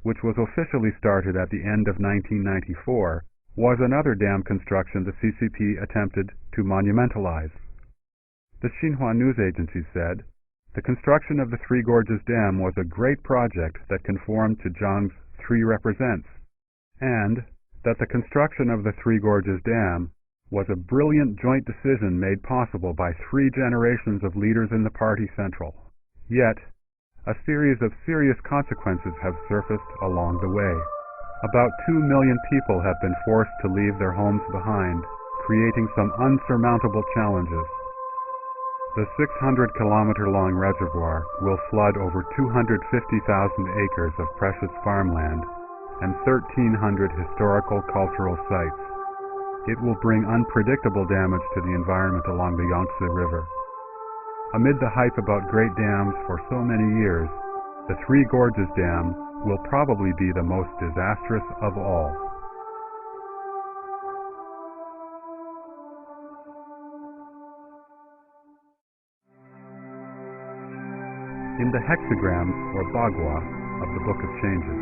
which was officially started at the end of 1994, was another dam construction the CCP attempted to monumentalize. The Xinhua news agency said, "The construction of the Three Gorges Dam was a great project that conformed to Zhang's Three Represents, and that the construction of the Three Gorges Dam was a brilliant joint decision made possible by 3 generations of leaders in the party central. Yet, a series of serious consequences have surfaced along the way. About 2 million people have been forced to leave their homes behind, creating some unsurmountable challenges. The 600-kilometer-long reservoir will flood over 250,000 acres of precious farmland and 1,300 historical cultural sites. It will bring unpredictable damage to the environment along the Yangtze River. Amid the hype about great dams for so many years, the Three Gorges Dam will probably be the most disastrous of all." In the hexagrams, or bagua, of the Book of Changes,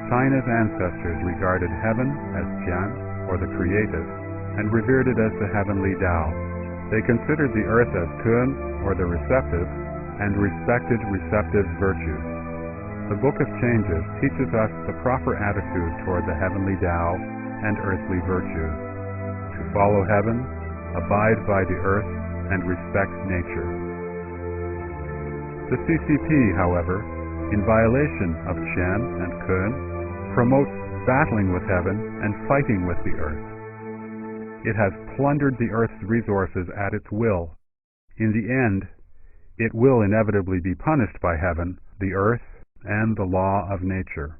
China's ancestors regarded heaven as Jian, or the creative, and revered it as the heavenly Tao. They considered the earth as Kun, or the receptive, and respected receptive virtues. The Book of Changes teaches us the proper attitude toward the heavenly Tao and earthly virtues: to follow heaven, abide by the earth, and respect nature. The CCP, however, in violation of Qian and Kun, promotes battling with heaven and fighting with the earth. It has plundered the earth's resources at its will. In the end, it will inevitably be punished by heaven, the earth, and the law of nature.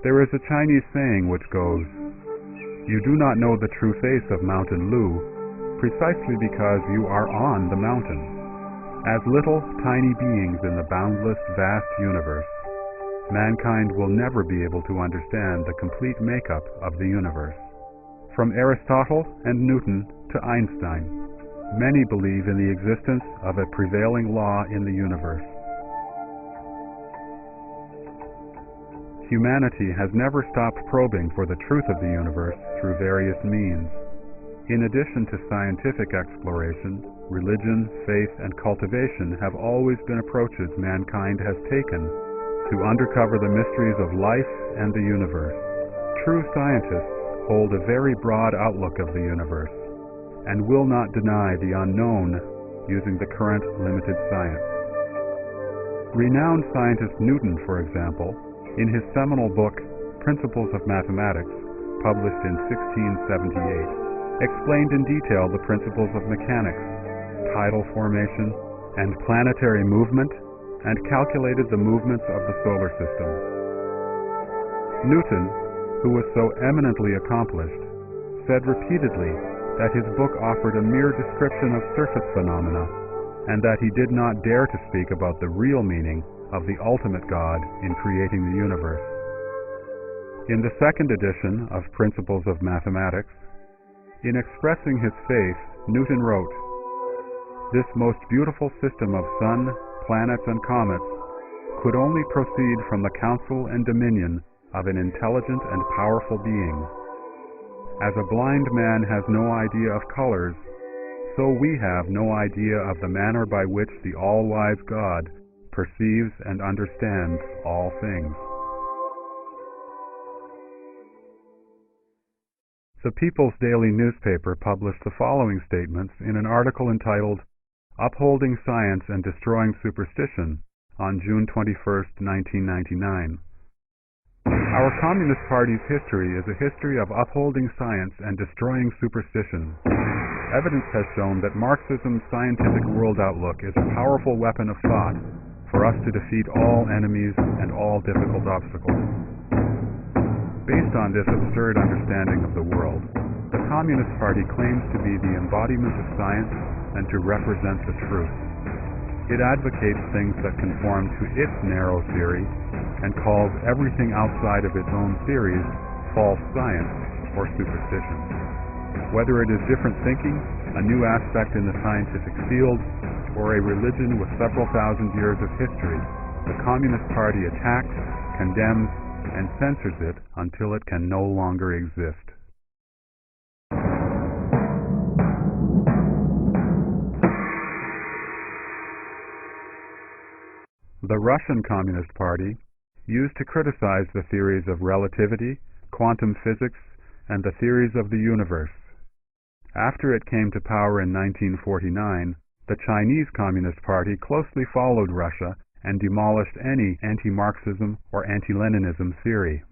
There is a Chinese saying which goes, "You do not know the true face of Mountain Lu, precisely because you are on the mountain." As little, tiny beings in the boundless, vast universe, mankind will never be able to understand the complete makeup of the universe. From Aristotle and Newton to Einstein, many believe in the existence of a prevailing law in the universe. Humanity has never stopped probing for the truth of the universe through various means. In addition to scientific exploration, religion, faith, and cultivation have always been approaches mankind has taken to uncover the mysteries of life and the universe. True scientists hold a very broad outlook of the universe and will not deny the unknown using the current limited science. Renowned scientist Newton, for example, in his seminal book, Principles of Mathematics, published in 1678, explained in detail the principles of mechanics, tidal formation, and planetary movement, and calculated the movements of the solar system. Newton, who was so eminently accomplished, said repeatedly that his book offered a mere description of surface phenomena, and that he did not dare to speak about the real meaning of the ultimate God in creating the universe. In the second edition of Principles of Mathematics, in expressing his faith, Newton wrote, "This most beautiful system of sun, planets, and comets could only proceed from the counsel and dominion of an intelligent and powerful being. As a blind man has no idea of colors, so we have no idea of the manner by which the all-wise God perceives and understands all things." The People's Daily newspaper published the following statements in an article entitled "Upholding Science and Destroying Superstition" on June 21, 1999. "Our Communist Party's history is a history of upholding science and destroying superstition. Evidence has shown that Marxism's scientific world outlook is a powerful weapon of thought for us to defeat all enemies and all difficult obstacles. Based on this absurd understanding of the world, the Communist Party claims to be the embodiment of science and to represent the truth. It advocates things that conform to its narrow theory and calls everything outside of its own theories false science or superstition. Whether it is different thinking, a new aspect in the scientific field, or a religion with several thousand years of history, the Communist Party attacks, condemns, and censors it until it can no longer exist. The Russian Communist Party used to criticize the theories of relativity, quantum physics, and the theories of the universe. After it came to power in 1949, the Chinese Communist Party closely followed Russia and demolished any anti-Marxism or anti-Leninism theory.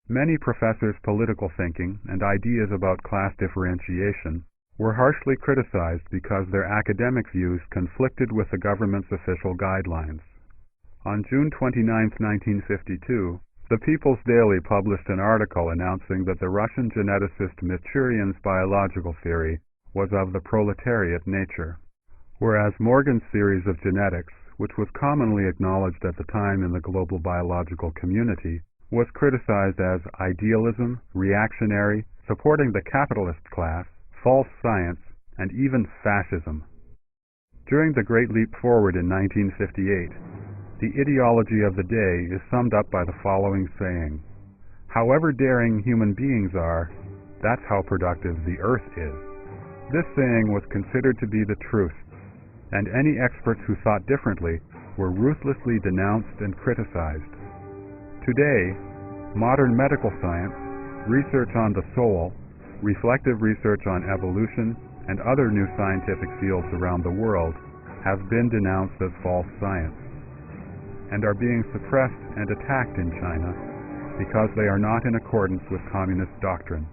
Many professors' political thinking and ideas about class differentiation were harshly criticized because their academic views conflicted with the government's official guidelines. On June 29, 1952, the People's Daily published an article announcing that the Russian geneticist Michurin's biological theory was of the proletariat nature, whereas Morgan's theories of genetics, which was commonly acknowledged at the time in the global biological community, was criticized as idealism, reactionary, supporting the capitalist class, false science, and even fascism. During the Great Leap Forward in 1958, the ideology of the day is summed up by the following saying: "However daring human beings are, that's how productive the earth is." This saying was considered to be the truth, and any experts who thought differently were ruthlessly denounced and criticized. Today, modern medical science, research on the soul, reflective research on evolution, and other new scientific fields around the world have been denounced as false science, and are being suppressed and attacked in China because they are not in accordance with communist doctrine.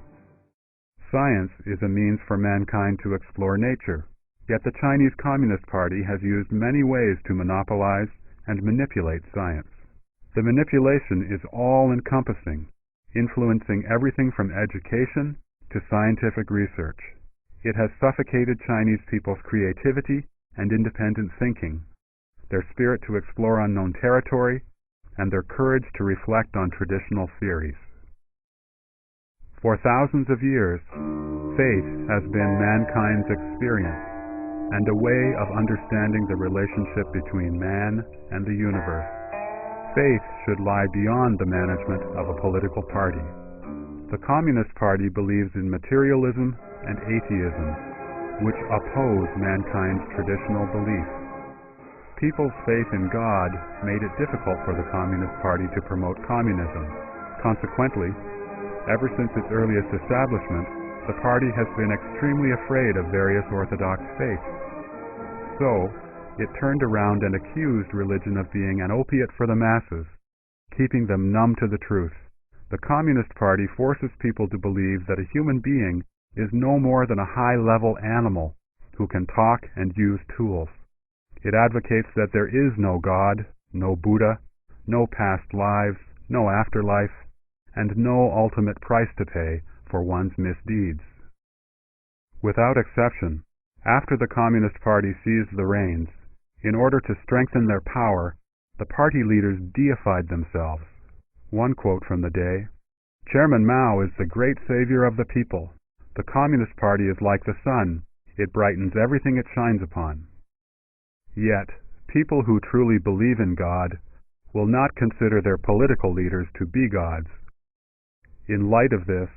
Science is a means for mankind to explore nature, yet the Chinese Communist Party has used many ways to monopolize and manipulate science. The manipulation is all-encompassing, influencing everything from education to scientific research. It has suffocated Chinese people's creativity and independent thinking, their spirit to explore unknown territory, and their courage to reflect on traditional theories. For thousands of years, faith has been mankind's experience and a way of understanding the relationship between man and the universe. Faith should lie beyond the management of a political party. The Communist Party believes in materialism and atheism, which oppose mankind's traditional beliefs. People's faith in God made it difficult for the Communist Party to promote communism. Consequently, ever since its earliest establishment, the party has been extremely afraid of various orthodox faiths. So, it turned around and accused religion of being an opiate for the masses, keeping them numb to the truth. The Communist Party forces people to believe that a human being is no more than a high-level animal who can talk and use tools. It advocates that there is no God, no Buddha, no past lives, no afterlife, and no ultimate price to pay for one's misdeeds. Without exception, after the Communist Party seized the reins, in order to strengthen their power, the party leaders deified themselves. One quote from the day: "Chairman Mao is the great savior of the people. The Communist Party is like the sun. It brightens everything it shines upon." Yet, people who truly believe in God will not consider their political leaders to be gods. In light of this,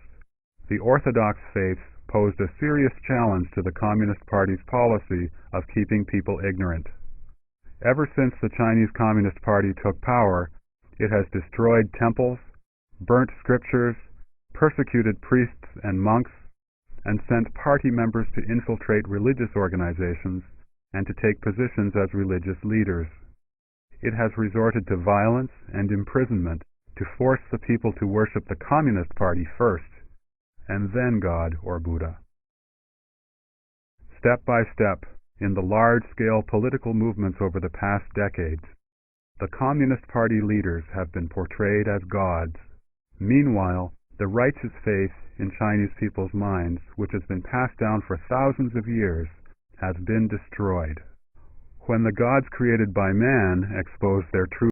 the orthodox faiths posed a serious challenge to the Communist Party's policy of keeping people ignorant. Ever since the Chinese Communist Party took power, it has destroyed temples, burnt scriptures, persecuted priests and monks, and sent party members to infiltrate religious organizations and to take positions as religious leaders. It has resorted to violence and imprisonment to force the people to worship the Communist Party first, and then God or Buddha. Step by step, in the large-scale political movements over the past decades, the Communist Party leaders have been portrayed as gods. Meanwhile, the righteous faith in Chinese people's minds, which has been passed down for thousands of years, has been destroyed. When the gods created by man expose their true